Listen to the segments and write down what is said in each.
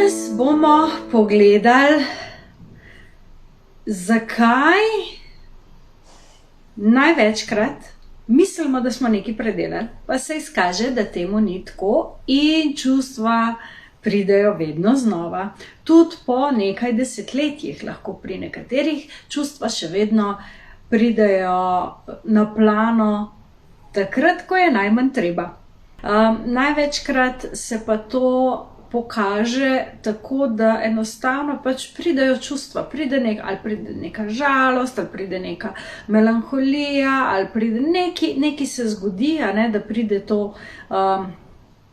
Danes bomo pogledali, zakaj največkrat mislimo, da smo nekaj predelali, pa se izkaže, da temu ni tako in čustva pridejo vedno znova. Tudi po nekaj desetletjih lahko pri nekaterih čustva še vedno pridejo na plano takrat, ko je najmanj treba. Največkrat se pa to pokaže tako, da enostavno pač pridejo čustva, ali pride neka žalost, ali pride neka melanholija, ali pride nekaj se zgodi, da pride to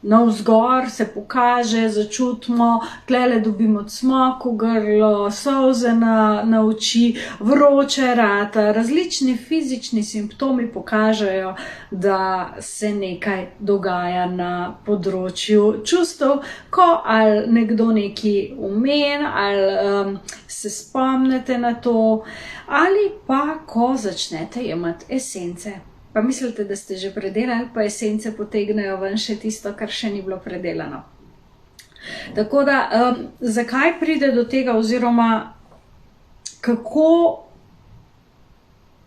navzgor, se pokaže, začutimo, tlele dobimo cmok v grlo, solze na oči, vroče rata, različni fizični simptomi pokažejo, da se nekaj dogaja na področju čustev, ko ali nekdo nekaj omen, ali se spomnite na to, ali pa ko začnete jemati esence. Pa mislite, da ste že predelali, pa esence potegnejo ven še tisto, kar še ni bilo predelano. Tako da, zakaj pride do tega, oziroma kako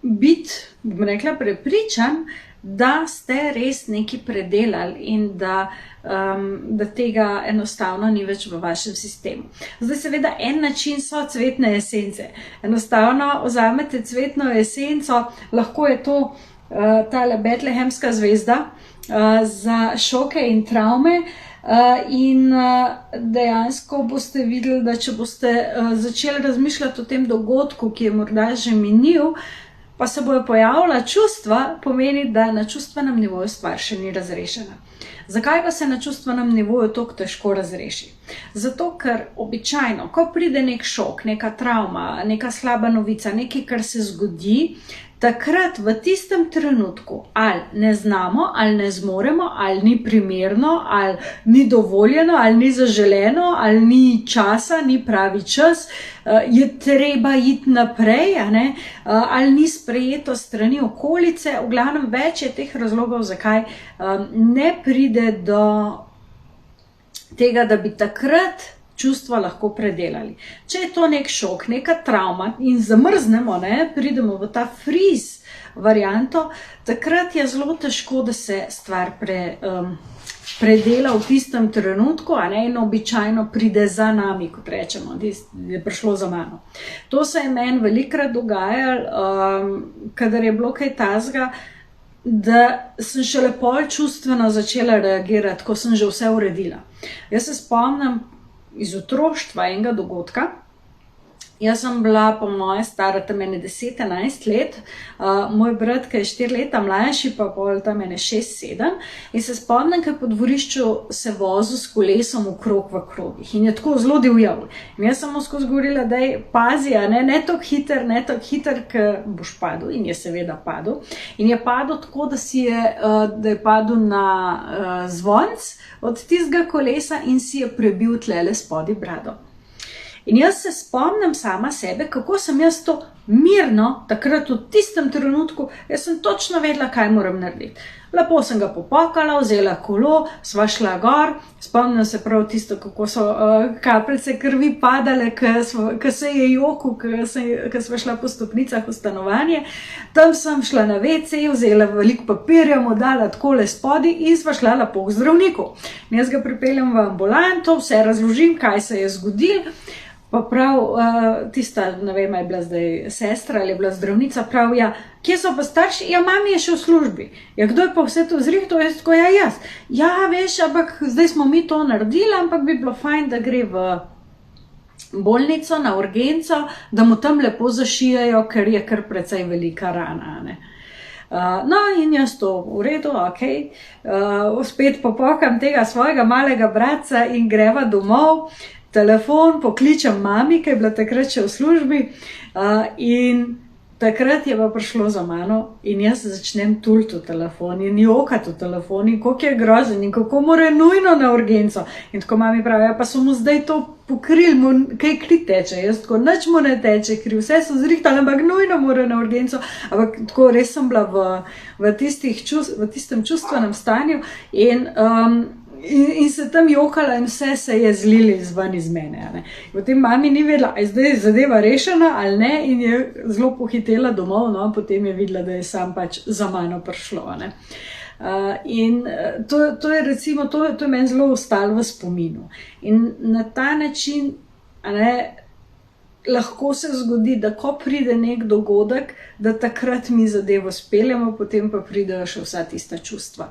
biti, bom rekla, prepričan, da ste res nekaj predelali in da tega enostavno ni več v vašem sistemu. Zdaj seveda en način so cvetne esence. Enostavno vzamete cvetno esenco, lahko je to tale betlehemska zvezda za šoke in travme in dejansko boste videli, da če boste začeli razmišljati o tem dogodku, ki je morda že minil, pa se bojo pojavila čustva, pomeni, da na čustvenem nivoju stvar še ni razrešena. Zakaj pa se na čustvenem nivoju toliko težko razreši? Zato, ker običajno, ko pride nek šok, neka travma, neka slaba novica, nekaj, kar se zgodi, takrat v tistem trenutku ali ne znamo, ali ne zmoremo, ali ni primerno, ali ni dovoljeno, ali ni zaželeno, ali ni časa, ni pravi čas, je treba iti naprej, ali ni sprejeto strani okolice. V glavnem več je teh razlogov, zakaj ne pride do tega, da bi takrat čustva lahko predelali. Če je to nek šok, neka travma in zamrznemo, pridemo v ta freeze varianto, takrat je zelo težko, da se stvar predela v tistem trenutku, in običajno pride za nami, kot rečemo, je prišlo za mano. To se je meni velikokrat dogajalo, kadar je bilo kaj takega, da sem šele pol čustveno začela reagirati, ko sem že vse uredila. Jaz se spomnim iz otroštva enega dogodka. Jaz sem bila po moje stara tam 10-11 let, moj brat, ki je 4 leta mlajši, pa pol tam 6-7, in se spomnim, kaj po dvorišču se vozil s kolesom v krogih in je tako zelo divjal. In jaz sem mu skozi govorila, da je pazi, ne tako hiter, ker boš padel, in je seveda padel. In je padel tako, da je padel na zvonc od tistega kolesa in si je prebil tlele spodaj brado. In jaz se spomnim sama sebe, kako sem jaz to mirno, takrat v tistem trenutku, jaz sem točno vedela, kaj moram narediti. Lepo sem ga popokala, vzela kolo, sva šla gor, spomnim se prav tisto, kako so kapljice krvi padale, ko se je jokal, ko sva šla po stopnicah v stanovanje. Tam sem šla na WC, vzela veliko papirja, mu dala takole spodaj in sva šla lepo k zdravniku. In jaz ga pripeljem v ambulanto, vse razložim, kaj se je zgodilo. Pa prav tista, ne vem, je bila zdaj sestra ali je bila zdravnica, prav, kje so pa starši? Mami je še v službi. Kdo je pa vse to zrihtal? Jaz tako, jaz. Veš, ampak zdaj smo mi to naredili, ampak bi bilo fajn, da gre v bolnico, na urgenco, da mu tam lepo zašijajo, ker je kar precej velika rana, No, in jaz to v redu, okej. Spet popokam tega svojega malega bratca in greva domov. Telefon, pokličem mami, ki je bila takrat še v službi, in takrat je pa prišlo za mano in jaz začnem tuliti v telefon in jokati v telefon in koliko je grozen in kako mora nujno na urgenco. In tako mami pravi, pa so mu zdaj to pokrili, kaj kri teče, jaz tako, nič mu ne teče kri, vse so zrihtali, ampak nujno mora na urgenco. Ampak tako res sem bila v tistem čustvenem stanju in in se tam jokala in vse se je zlili zven iz mene. Ne. Potem mami ni vedela, je zdaj zadeva rešena ali ne, in je zelo pohitela domov, no, potem je videla, da je sam pač za mano prišlo. Ne. In to je recimo, to je meni zelo ostalo v spominu. In na ta način, lahko se zgodi, da ko pride nek dogodek, da takrat mi zadevo speljemo, potem pa pridejo še vsa tista čustva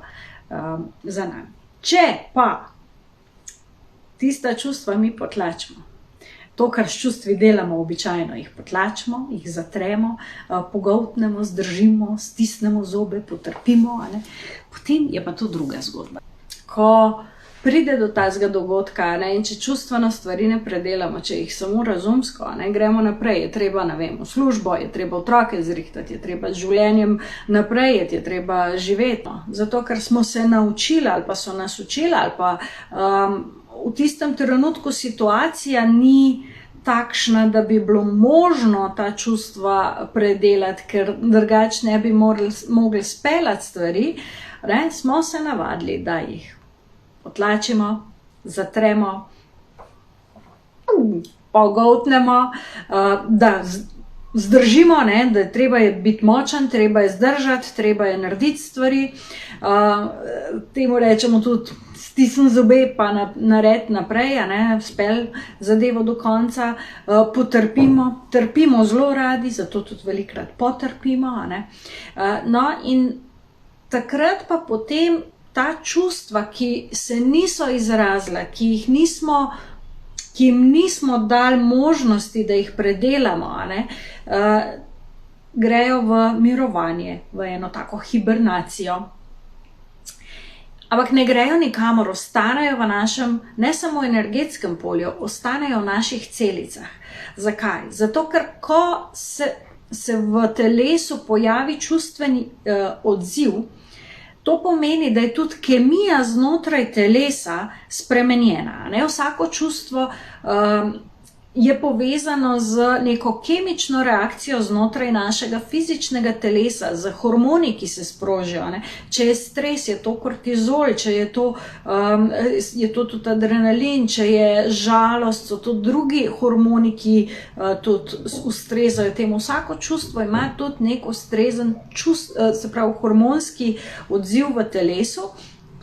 za nami. Če pa tista čustva mi potlačimo, to, kar s čustvi delamo običajno, jih potlačimo, jih zatremo, pogoltnemo, zdržimo, stisnemo zobe, potrpimo, potem je pa to druga zgodba. Ko pride do tazga dogodka, in če čustveno stvari ne predelamo, če jih samo razumsko, gremo naprej, je treba, v službo, je treba otroke zrihtati, je treba z življenjem naprej, je treba živeti. Zato, ker smo se naučili ali pa so nas učili ali pa v tistem trenutku situacija ni takšna, da bi bilo možno ta čustva predelati, ker drugače ne bi mogli speljati stvari, smo se navadili, da jih potlačimo, zatremo, pogoltnemo, da zdržimo, da je treba biti močan, treba je zdržati, treba je narediti stvari. Temu rečemo tudi stisni zobe pa nared naprej, spel zadevo do konca, potrpimo, trpimo zelo radi, zato tudi velikrat potrpimo. No in takrat pa potem ta čustva, ki se niso izrazila, ki jim nismo dali možnosti, da jih predelamo, grejo v mirovanje, v eno tako hibernacijo. Ampak ne grejo nikamor, ostanejo v našem, ne samo energetskem polju, ostanejo v naših celicah. Zakaj? Zato, ker ko se v telesu pojavi čustveni odziv, to pomeni, da je tudi kemija znotraj telesa spremenjena. Vsako čustvo je povezano z neko kemično reakcijo znotraj našega fizičnega telesa, z hormoni, ki se sprožijo. Če je stres, je to kortizol, če je to tudi adrenalin, če je žalost, so to drugi hormoni, ki tudi ustrezajo temu. Vsako čustvo ima tudi nek ustrezen hormonski odziv v telesu,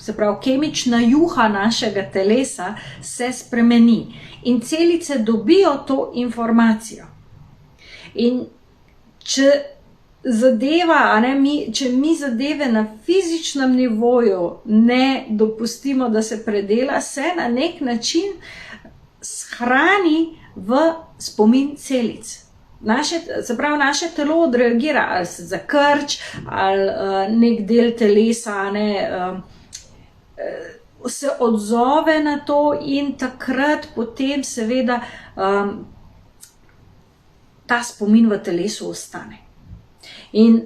se pravi, kemična juha našega telesa se spremeni in celice dobijo to informacijo. In če mi zadeve na fizičnem nivoju ne dopustimo, da se predela, se na nek način shrani v spomin celic. Se pravi, naše telo odreagira, ali se zakrč, ali nek del telesa, se odzove na to in takrat potem seveda ta spomin v telesu ostane. In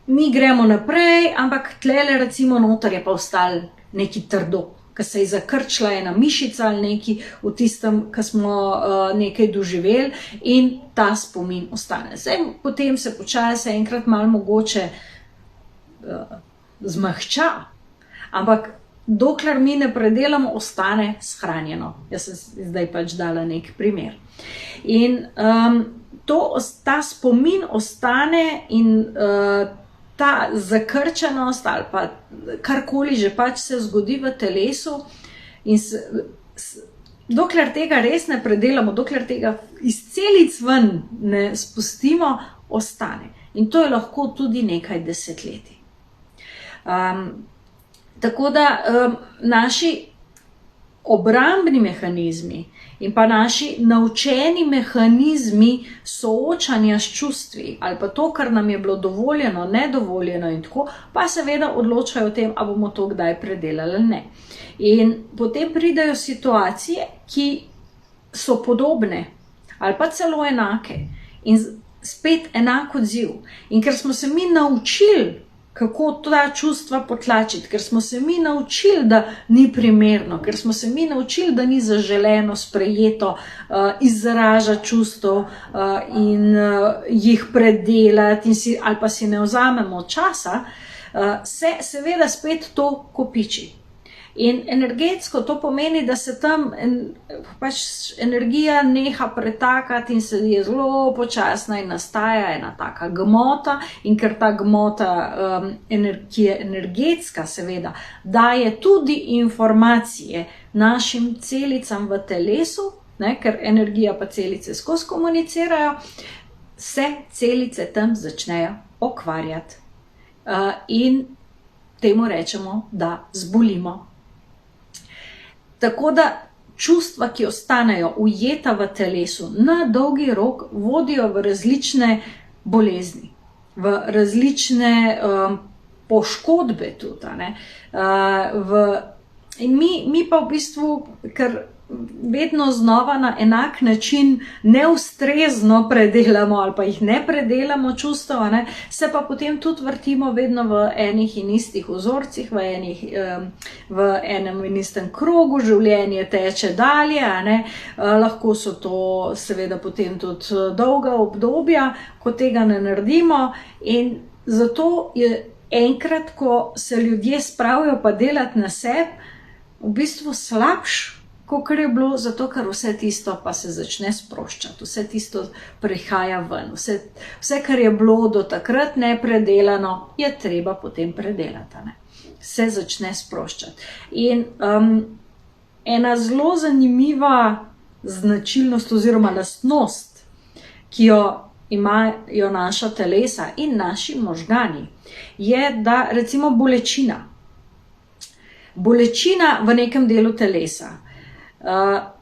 mi gremo naprej, ampak tlele recimo noter je pa ostalo neki trdo, ki se je zakrčila ena mišica ali neki v tistem, ki smo nekaj doživeli in ta spomin ostane. Potem se počasi enkrat malo mogoče zmahča, ampak dokler mi ne predelamo, ostane shranjeno. Jaz sem zdaj pač dala nek primer. In ta spomin ostane in ta zakrčenost ali pa karkoli že pač se zgodi v telesu in dokler tega res ne predelamo, dokler tega iz celic ven ne spustimo, ostane. In to je lahko tudi nekaj desetletij. Tako da naši obrambni mehanizmi in pa naši naučeni mehanizmi soočanja s čustvi ali pa to, kar nam je bilo dovoljeno, nedovoljeno in tako, pa seveda odločajo o tem, ali bomo to kdaj predelali ali ne. In potem pridejo situacije, ki so podobne ali pa celo enake in spet enak odziv. In ker smo se mi naučili, kako ta čustva potlačiti, ker smo se mi naučili, da ni primerno, ker smo se mi naučili, da ni zaželeno, sprejeto izražati čustev in jih predelati ali pa si ne vzamemo časa, se seveda spet to kopiči. In energetsko to pomeni, da se tam pač energija neha pretakati in se je zelo počasna in nastaja ena taka gmota, in ker ta gmota, ki je energetska seveda, daje tudi informacije našim celicam v telesu, ker energija pa celice skozi komunicirajo, se celice tam začnejo okvarjati. In temu rečemo, da zbolimo. Tako da čustva, ki ostanejo ujeta v telesu, na dolgi rok vodijo v različne bolezni, v različne poškodbe tudi. In mi pa v bistvu, ker vedno znova na enak način neustrezno predelamo ali pa jih ne predelamo čustev, se pa potem tudi vrtimo vedno v enih in istih vzorcih, v enem in istem krogu, življenje teče dalje, lahko so to seveda potem tudi dolga obdobja, ko tega ne naredimo, in zato je enkrat, ko se ljudje spravijo pa delati na sebi, v bistvu slabš, kakor je bilo, zato ker vse tisto pa se začne sproščati, vse tisto prihaja ven, vse kar je bilo do takrat nepredelano, je treba potem predelati, se začne sproščati. In ena zelo zanimiva značilnost oziroma lastnost, ki jo imajo naša telesa in naši možgani, je, da recimo bolečina v nekem delu telesa,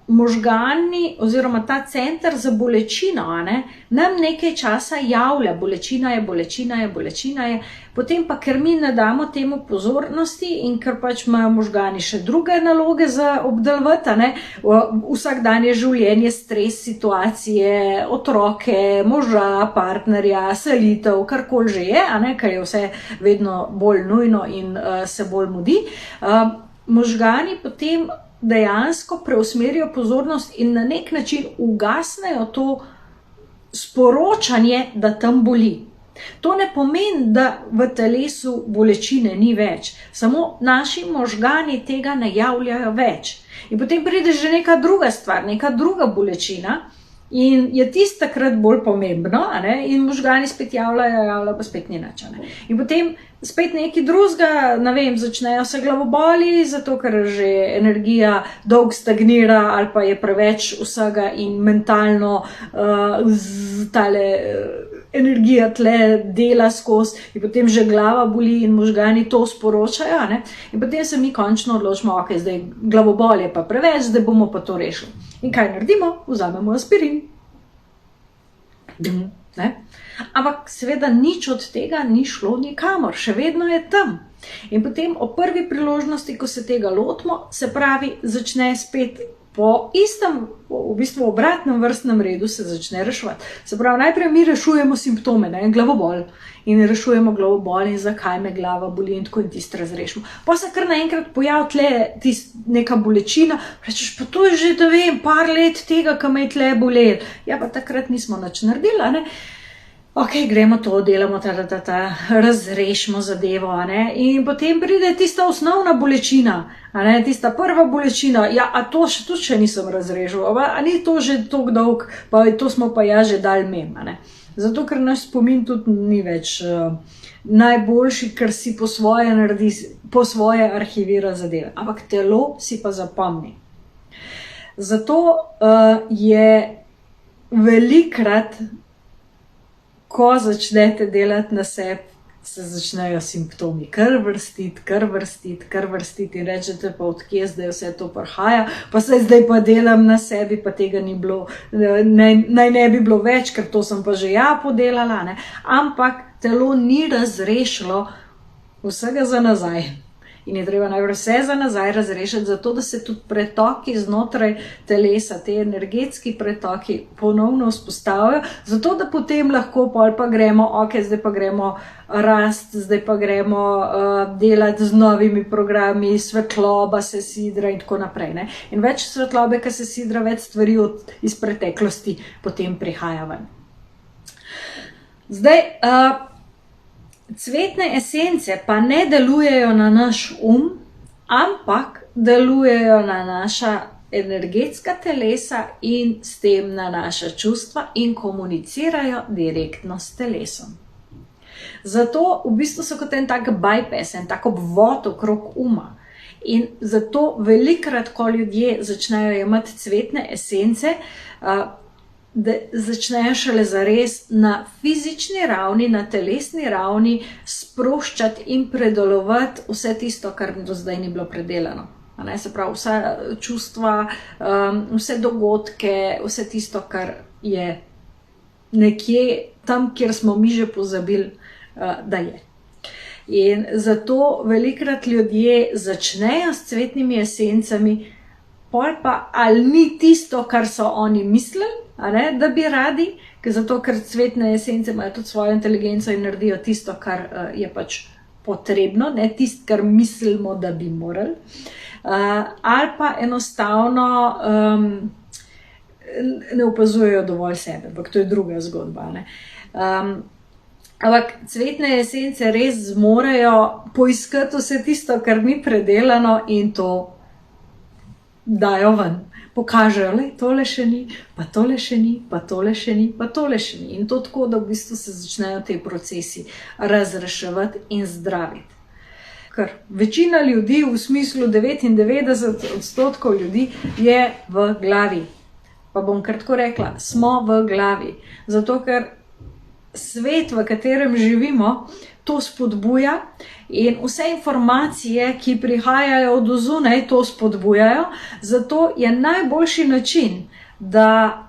možgani oziroma ta center za bolečino, nam nekaj časa javlja, bolečina je, potem pa, ker mi ne damo temu pozornosti in ker pač imajo možgani še druge naloge za obdelovati, vsakdanje življenje, stres, situacije, otroke, moža, partnerja, selitev, karkoli že je, ker je vse vedno bolj nujno in se bolj mudi, možgani potem dejansko preusmerijo pozornost in na nek način ugasnejo to sporočanje, da tam boli. To ne pomeni, da v telesu bolečine ni več, samo naši možgani tega ne javljajo več. In potem pride že neka druga stvar, neka druga bolečina, in je tisto takrat bolj pomembno, in možgani spet javljajo, pa spet ni nič. In potem spet nekaj drugega, začnejo se glavoboli, zato ker že energija dolgo stagnira ali pa je preveč vsega in mentalno tale energija tle dela skozi, in potem že glava boli in možgani to sporočajo, in potem se mi končno odločimo, ok, zdaj glavobol je pa preveč, zdaj bomo pa to rešili. In kaj naredimo? Vzamemo aspirin. Ampak seveda nič od tega ni šlo nikamor, še vedno je tam. In potem o prvi priložnosti, ko se tega lotimo, se pravi, začne spet po istem, v bistvu obratnem vrstnem redu se začne reševati. Se pravi, najprej mi rešujemo simptome, glavobol, in rešujemo glavobol in zakaj me glava boli in tako in tisto razrešimo. Pa se kar naenkrat pojavi tle neka bolečina, rečeš, pa to je že, da vem, par let tega, ko me je tle bolel. Ja, pa takrat nismo nič naredili, Ok, gremo to, delamo razrešimo zadevo, in potem pride tista osnovna bolečina, tista prva bolečina, ja, a to še nisem razrešil, a ni to že toliko dolg, pa to smo pa ja že dal mem, Zato, ker naš spomin tudi ni več najboljši, ker si po svoje naredi, po svoje arhivira zadeve, ampak telo si pa zapomni. Zato je velikrat, ko začnete delati na sebi, se začnejo simptomi kar vrstiti in rečete pa, odkje zdaj vse to prihaja, pa se zdaj pa delam na sebi, pa tega ni bilo, naj ne bi bilo več, ker to sem pa že ja podelala, ampak telo ni razrešilo vsega za nazaj. In je treba najprej vse za nazaj razrešiti, zato da se tudi pretoki znotraj telesa, te energetski pretoki ponovno vzpostavijo, zato da potem lahko pol pa gremo, ok, zdaj pa gremo rast, zdaj pa gremo delati z novimi programi, svetloba se sidra in tako naprej. In več svetlobe, ki se sidra, več stvari iz preteklosti potem prihaja ven. Zdaj, cvetne esence pa ne delujejo na naš ampak delujejo na naša energetska telesa in s tem na naša čustva in komunicirajo direktno s telesom. Zato v bistvu so kot en tak bypass, en tak obvod okrog uma. In zato velikrat, ko ljudje začnejo jemati cvetne esence, da začnejo šele zares na fizični ravni, na telesni ravni sproščati in predelovati vse tisto, kar do zdaj ni bilo predelano. Se pravi, vsa čustva, vse dogodke, vse tisto, kar je nekje tam, kjer smo mi že pozabili, da je. In zato velikrat ljudje začnejo s cvetnimi esencami, pol pa ali ni tisto, kar so oni mislili, da bi radi, zato ker cvetne esence imajo tudi svojo inteligenco in naredijo tisto, kar je pač potrebno, ne tisto, kar mislimo, da bi morali. Ali pa enostavno ne opazujejo dovolj sebe, ampak to je druga zgodba. Ampak cvetne esence res zmorejo poiskati vse tisto, kar ni predelano in to dajo ven. Pokažejo, le, tole še ni, pa tole še ni, pa tole še ni, pa tole še ni. In to tako, da v bistvu se začnejo te procesi razreševati in zdraviti. Ker večina ljudi, v smislu 99% ljudi, je v glavi. Pa bom kratko rekla, smo v glavi. Zato, ker svet, v katerem živimo, to spodbuja in vse informacije, ki prihajajo od zunaj, to spodbujajo. Zato je najboljši način, da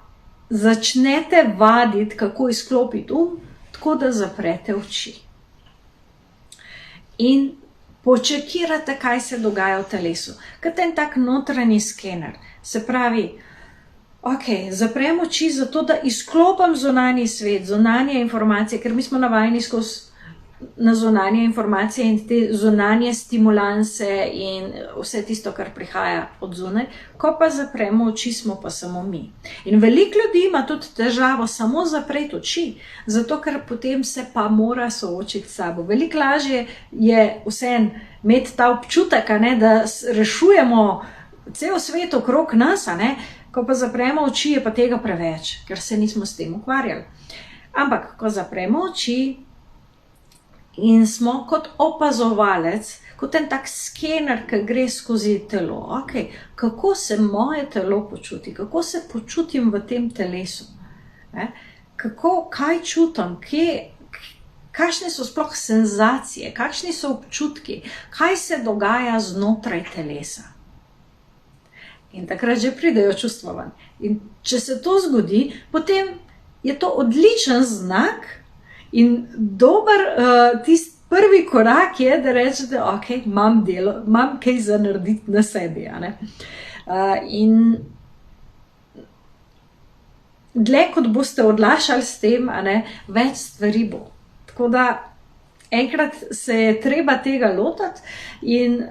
začnete vaditi, kako izklopiti tako da zaprete oči. In počekirate, kaj se dogaja v telesu. Kot en tak notranji skener. Se pravi, zaprem oči zato, da izklopim zunanji svet, zunanje informacije, ker mi smo navajeni skozi na zunanje informacije in te zunanje stimulanse in vse tisto, kar prihaja od zunaj. Ko pa zapremo oči, smo pa samo mi. In veliko ljudi ima tudi težavo samo zapreti oči, zato ker potem se pa mora soočiti s sabo. Veliko lažje je vseeno imeti ta občutek, da rešujemo cel svet okrog nas, ko pa zapremo oči, je pa tega preveč, ker se nismo s tem ukvarjali. Ampak, ko zapremo oči in smo kot opazovalec, kot en tak skener, ki gre skozi telo. Kako se moje telo počuti? Kako se počutim v tem telesu? Kaj čutim? Kakšne so sploh senzacije? Kakšni so občutki? Kaj se dogaja znotraj telesa? In takrat že pridejo čustva ven. In če se to zgodi, potem je to odličen znak in dober tisti prvi korak je, da rečete, imam kaj za narediti na sebi. In dlje, kot boste odlašali s tem, več stvari bo. Tako da enkrat se je treba tega lotati in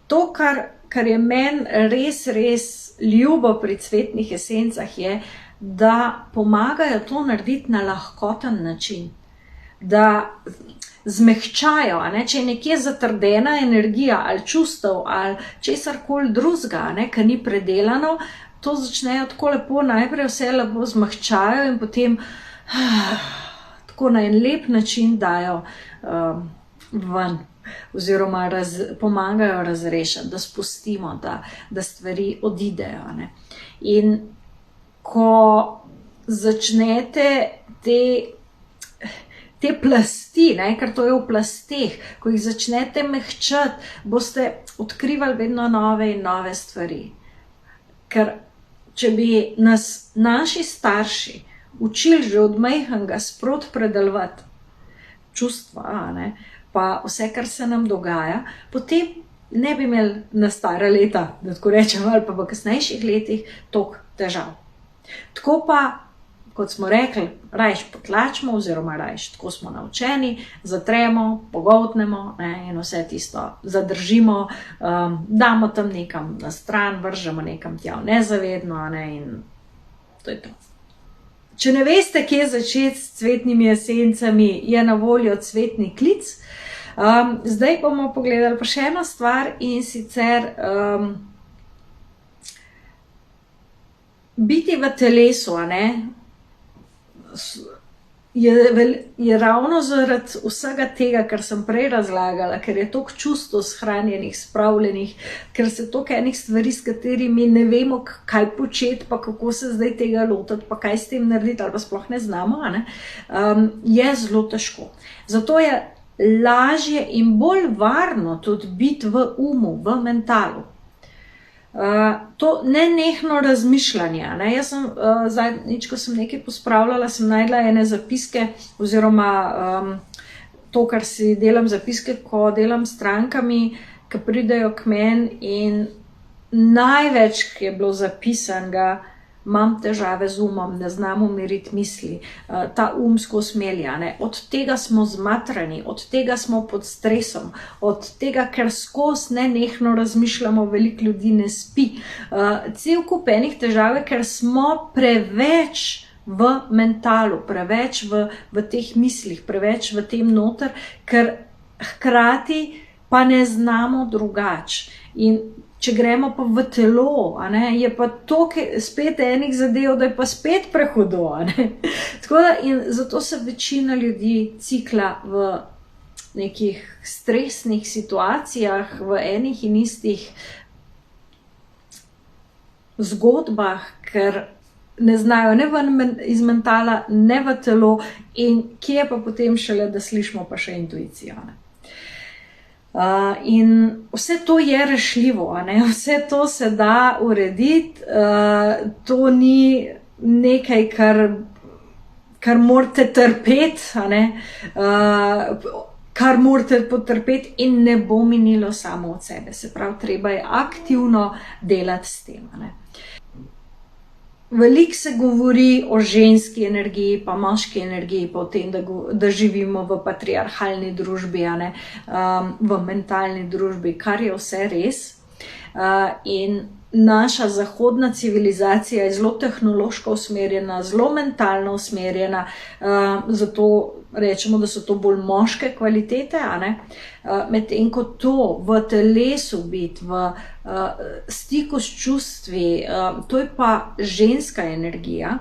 to, kar je meni res ljubo pri cvetnih esencah, je, da pomagajo to narediti na lahkoten način. Da zmehčajo, če je nekje zatrdena energija ali čustev ali česarkoli drugega, ki ni predelano, to začnejo tako lepo, najprej vse lepo zmehčajo in potem tako na en lep način dajo ven. Oziroma pomagajo razrešiti, da spustimo, da stvari odidejo. In ko začnete te plasti, ker to je v plasteh, ko jih začnete mehčati, boste odkrivali vedno nove in nove stvari. Ker če bi nas naši starši učili že od majhnega sproti predelovati čustva, pa vse, kar se nam dogaja, potem ne bi imeli na stara leta, da tako rečem, ali pa v kasnejših letih toliko težav. Tako pa, kot smo rekli, rajš potlačimo, oziroma rajš, tako smo naučeni, zatremo, pogoltnemo in vse tisto zadržimo, damo tam nekam na stran, vržemo nekam tja v nezavedno in to je to. Če ne veste, kje začeti s cvetnimi esencami, je na voljo cvetni klic. Zdaj bomo pogledali pa še eno stvar, in sicer biti v telesu, a ne, je ravno zaradi vsega tega, kar sem prej razlagala, ker je toliko čustev shranjenih, spravljenih, ker se toliko enih stvari, s katerimi ne vemo, kaj početi, pa kako se zdaj tega lotiti, pa kaj s tem narediti, ali pa sploh ne znamo, a ne, je zelo težko. Zato je lažje in bolj varno tudi biti v umu, v mentalu. To nenehno razmišljanje, ne? Jaz sem zadnjič, ko sem nekaj pospravljala, sem najdla ene zapiske, oziroma to, kar si delam zapiske, ko delam s strankami, ki pridejo k meni, in največ, ki je bilo zapisanega, imam težave z umom, ne znam umiriti misli, ta um skozi melja, ne. Od tega smo zmatrani, od tega smo pod stresom, od tega, ker skozi nenehno razmišljamo, veliko ljudi ne spi. Cel kup enih težav, ker smo preveč v mentalu, preveč v teh mislih, preveč v tem noter, ker hkrati pa ne znamo drugače. In če gremo pa v telo, a ne, je pa toliko spet enih zadev, da je pa spet prehudo, a ne. Tako da, in zato se večina ljudi cikla v nekih stresnih situacijah, v enih in istih zgodbah, ker ne znajo ne iz mentala, ne v telo, in kje je pa potem šele, da slišimo pa še intuicijo, ne. In vse to je rešljivo, a ne? Vse to se da urediti, to ni nekaj, kar morate trpeti, a ne? Kar morate potrpeti, in ne bo minilo samo od sebe. Se pravi, treba je aktivno delati s tem, a ne? Veliko se govori o ženski energiji, pa moški energiji, pa o tem, da živimo v patriarhalni družbi, a ne, v mentalni družbi, kar je vse res. In naša zahodna civilizacija je zelo tehnološko usmerjena, zelo mentalno usmerjena, zato rečemo, da so to bolj moške kvalitete, a ne. Medtem ko to v telesu biti, v stiku s čustvi, to je pa ženska energija,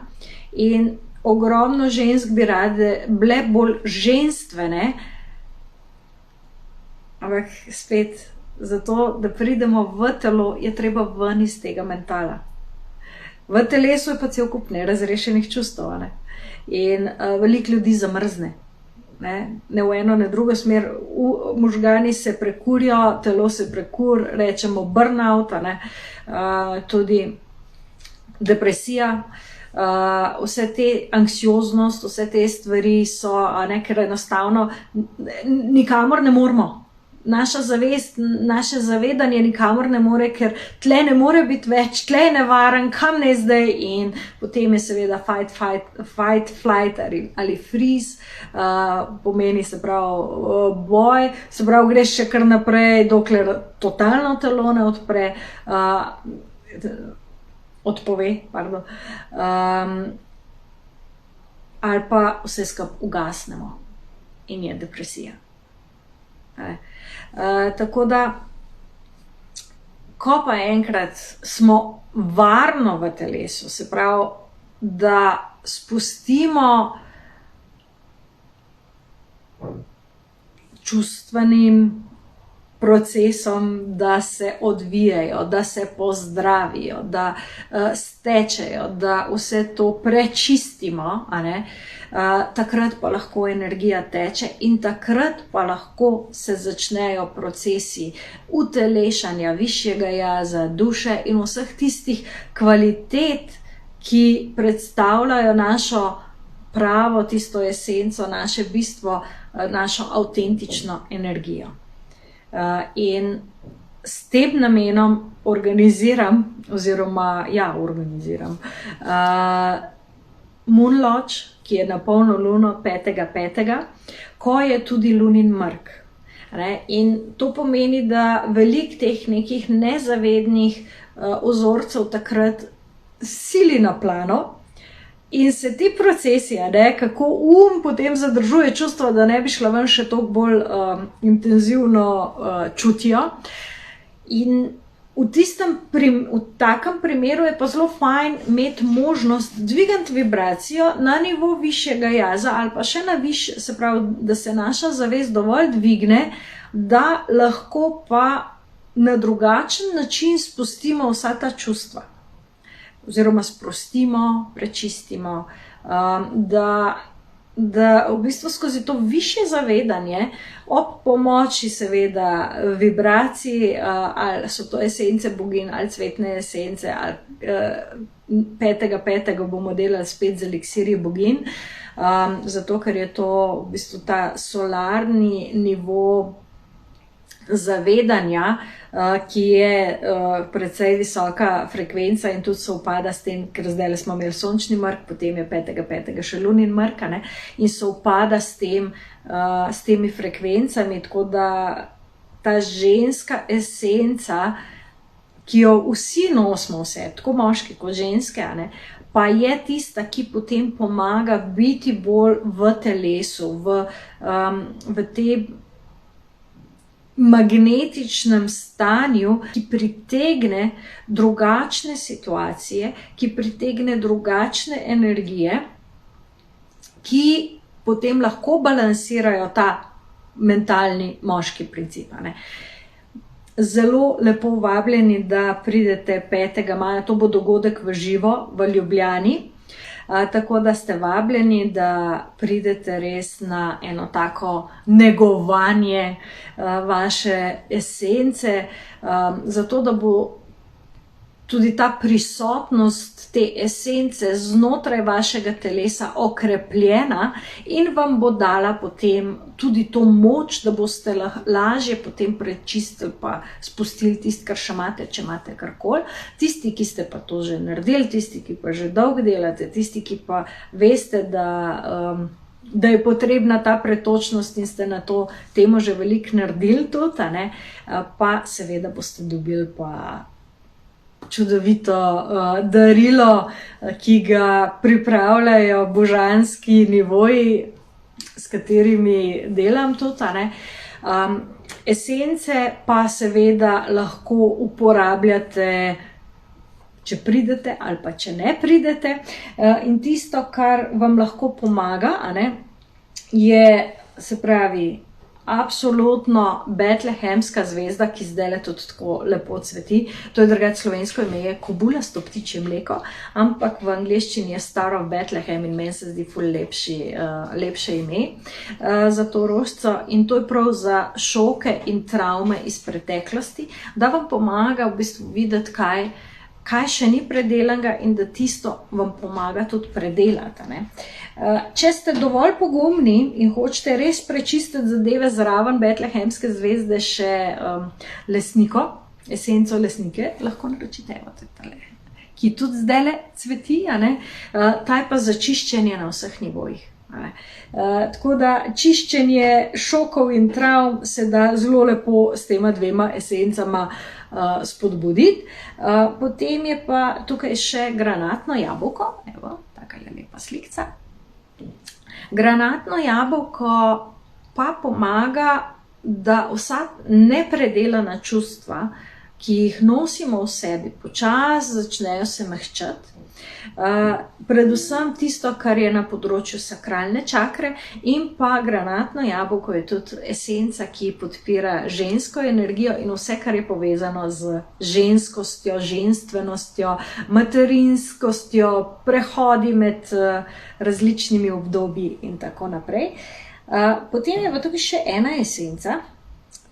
in ogromno žensk bi rade bile bolj ženstvene, ampak spet, zato, da pridemo v telo, je treba ven iz tega mentala. V telesu je pa cel kup nerazrešenih čustev, a ne. In veliko ljudi zamrzne. Ne v eno, ne drugo smer, možgani se prekurijo, telo se prekur, rečemo burnout, a ne, tudi depresija, vse te anksioznost, vse te stvari so, a ne, ker enostavno nikamor ne moremo. Naša zavest, naše zavedanje nikamor ne more, ker tle ne more biti več, tle je nevaren, kam ne zdaj, in potem je seveda fight, flight ali freeze, pomeni, se pravi, boj, se pravi, greš še kar naprej, dokler totalno telo ne odpove, ali pa vse skupaj ugasnemo in je depresija. Tako da, ko pa enkrat smo varno v telesu, se pravi, da spustimo čustvenim procesom, da se odvijajo, da se pozdravijo, da stečejo, da vse to prečistimo, a ne, takrat pa lahko energija teče, in takrat pa lahko se začnejo procesi utelešanja višjega jaza, duše in vseh tistih kvalitet, ki predstavljajo našo pravo, tisto esenco, naše bistvo, našo avtentično energijo. In s tem namenom organiziram Moon Lodge, ki je na polno luno 5.5., ko je tudi lunin mrk. In to pomeni, da veliko teh nekih nezavednih vzorcev takrat sili na plano, In se ti procesi, kako potem zadržuje čustva, da ne bi šla ven, še toliko bolj intenzivno čutijo. In v takem primeru je pa zelo fajn imeti možnost dvigati vibracijo na nivo višjega jaza ali pa še na višje, se pravi, da se naša zavest dovolj dvigne, da lahko pa na drugačen način spustimo vsa ta čustva. Oziroma sprostimo, prečistimo, da v bistvu skozi to višje zavedanje, ob pomoči seveda vibracij, ali so to esence bogin, ali cvetne esence, ali 5.5. bomo delali spet z eliksirji bogin, zato ker je to v bistvu ta solarni nivo zavedanja, ki je precej visoka frekvenca in tudi se upada s tem, ker zdaj smo imeli sončni mrk, potem je 5.5. še lunin mrk, in se upada s temi frekvencami, tako da ta ženska esenca, ki jo vsi nosimo vse, tako moški kot ženske, pa je tista, ki potem pomaga biti bolj v telesu, v tem magnetičnem stanju, ki pritegne drugačne situacije, ki pritegne drugačne energije, ki potem lahko balansirajo ta mentalni moški princip. Zelo lepo vabljeni, da pridete 5. maja, to bo dogodek v živo v Ljubljani. Tako da ste vabljeni, da pridete res na eno tako negovanje vaše esence, zato da bo tudi ta prisotnost te esence znotraj vašega telesa okrepljena in vam bo dala potem tudi to moč, da boste lažje potem prečistili pa spustili tisto, kar še imate, če imate karkoli. Tisti, ki ste pa to že naredili, tisti, ki pa že dolgo delate, tisti, ki pa veste, da je potrebna ta pretočnost in ste na to temo že veliko naredili tudi, pa seveda boste dobili pa čudovito darilo, ki ga pripravljajo božanski nivoji, s katerimi delam tudi. Esence pa seveda lahko uporabljate, če pridete ali pa če ne pridete. In tisto, kar vam lahko pomaga, je, se pravi, absolutno betlehemska zvezda, ki zdaj tudi tako lepo cveti. To je drugače slovensko ime, je kobulasto ptičje mleko, ampak v angleščini je Star of Bethlehem in meni se zdi ful lepše ime za to rožico. In to je prav za šoke in travme iz preteklosti, da vam pomaga v bistvu videti, kaj še ni predelanega in da tisto vam pomaga tudi predelati. Če ste dovolj pogumni in hočete res prečistiti zadeve zraven betlehemske zvezde še lesniko, esenco lesnike, lahko naročite, ki tudi zdajle cveti, ta je pa za čiščenje na vseh nivojih. Tako da čiščenje šokov in travm se da zelo lepo s tema dvema esencama spodbuditi. Potem je pa tukaj še granatno jabolko, evo, taka je lepa slikca. Granatno jabolko pa pomaga, da vsa nepredelana čustva, ki jih nosimo v sebi, počasi začnejo se mehčati. Predvsem tisto, kar je na področju sakralne čakre, in pa granatno jabolko je tudi esenca, ki podpira žensko energijo in vse, kar je povezano z ženskostjo, ženstvenostjo, materinskostjo, prehodi med različnimi obdobji in tako naprej. Potem je pa tukaj še ena esenca,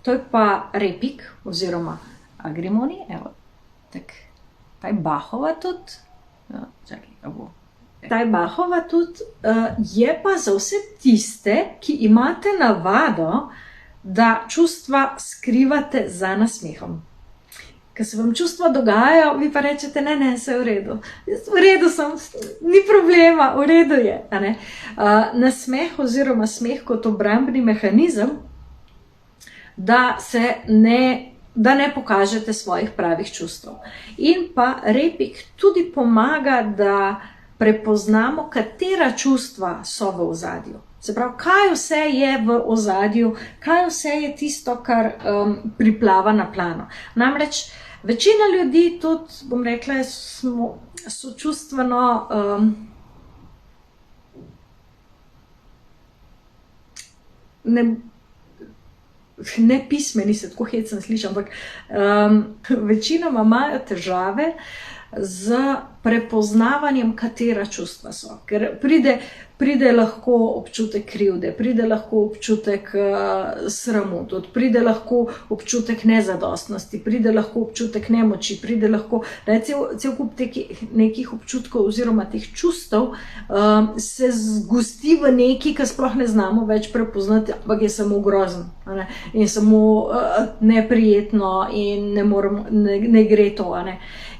to je pa repik oziroma agrimoni, evo, tak, ta je bahova tudi. Ta je bahova tudi, je pa za vse tiste, ki imate navado, da čustva skrivate za nasmehom. Ker se vam čustva dogajajo, vi pa rečete, ne, se v redu. V redu sem, ni problema, v redu je. Nasmeh oziroma smeh kot obrambni mehanizem, da ne pokažete svojih pravih čustev. In pa repik tudi pomaga, da prepoznamo, katera čustva so v ozadju. Se pravi, kaj vse je v ozadju, kaj vse je tisto, kar priplava na plano. Namreč večina ljudi tudi, bom rekla, so čustveno ne pismeni, se tako hecno slišim, ampak večinoma imajo težave z prepoznavanjem, katera čustva so. Ker pride lahko občutek krivde, pride lahko občutek sramu, tudi pride lahko občutek nezadostnosti, pride lahko občutek nemoči, pride lahko cel kup nekih občutkov oziroma teh čustev se zgosti v nekaj, kar sploh ne znamo več prepoznati, ampak je samo grozen in samo neprijetno in ne gre to.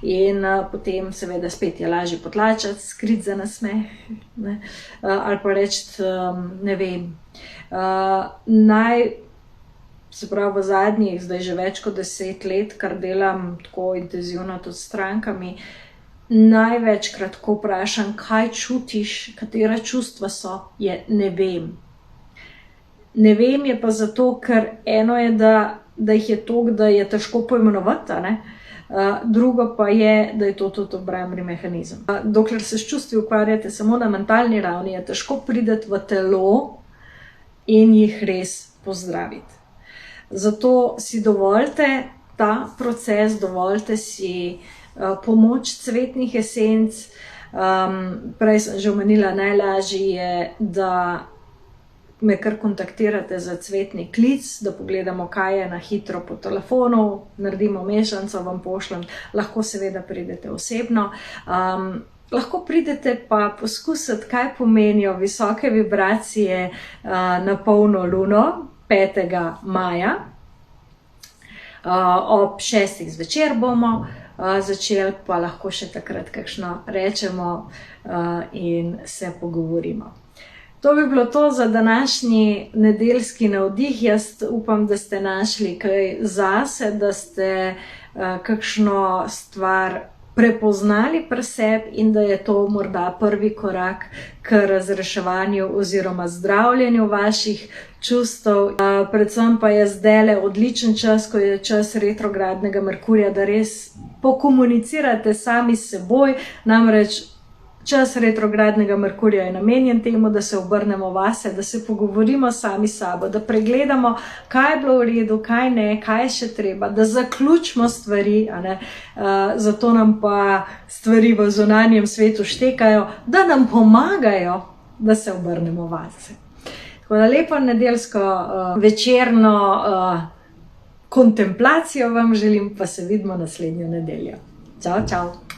In potem seveda spet je lažje potlačati, skriti za nasmeh, ali pa reči, ne vem. Se pravi, v zadnjih, zdaj že več kot 10 let, kar delam tako intenzivno tudi s strankami, največkrat, ko vprašam, kaj čutiš, katera čustva so, je ne vem. Ne vem je pa zato, ker eno je, da jih je toliko, da je težko poimenovati, drugo pa je, da je to tudi obrambni mehanizem. Dokler se s čustvi ukvarjate samo na mentalni ravni, je težko priti v telo in jih res pozdraviti. Zato si dovolite ta proces, dovolite si pomoč cvetnih esenc. Prej sem že omenila, najlažje je, da me kar kontaktirate za cvetni klic, da pogledamo, kaj je na hitro po telefonu, naredimo mešanico, vam pošljem, lahko seveda pridete osebno. Lahko pridete pa poskusiti, kaj pomenijo visoke vibracije na polno luno 5. maja. Ob 6. zvečer bomo začeli, pa lahko še takrat kakšno rečemo in se pogovorimo. To bi bilo to za današnji nedeljski navdih. Jaz upam, da ste našli kaj zase, da ste kakšno stvar prepoznali pri sebi in da je to morda prvi korak k razreševanju oziroma zdravljenju vaših čustev. Predvsem pa je zdajle odličen čas, ko je čas retrogradnega Merkurja, da res pokomunicirate sami s seboj, namreč čas retrogradnega Merkurja je namenjen temu, da se obrnemo vase, da se pogovorimo sami s sabo, da pregledamo, kaj je bilo v redu, kaj ne, kaj je še treba, da zaključimo stvari, zato nam pa stvari v zunanjem svetu štekajo, da nam pomagajo, da se obrnemo vase. Tako da lepo nedeljsko večerno kontemplacijo vam želim, pa se vidimo naslednjo nedeljo. Čau, čau!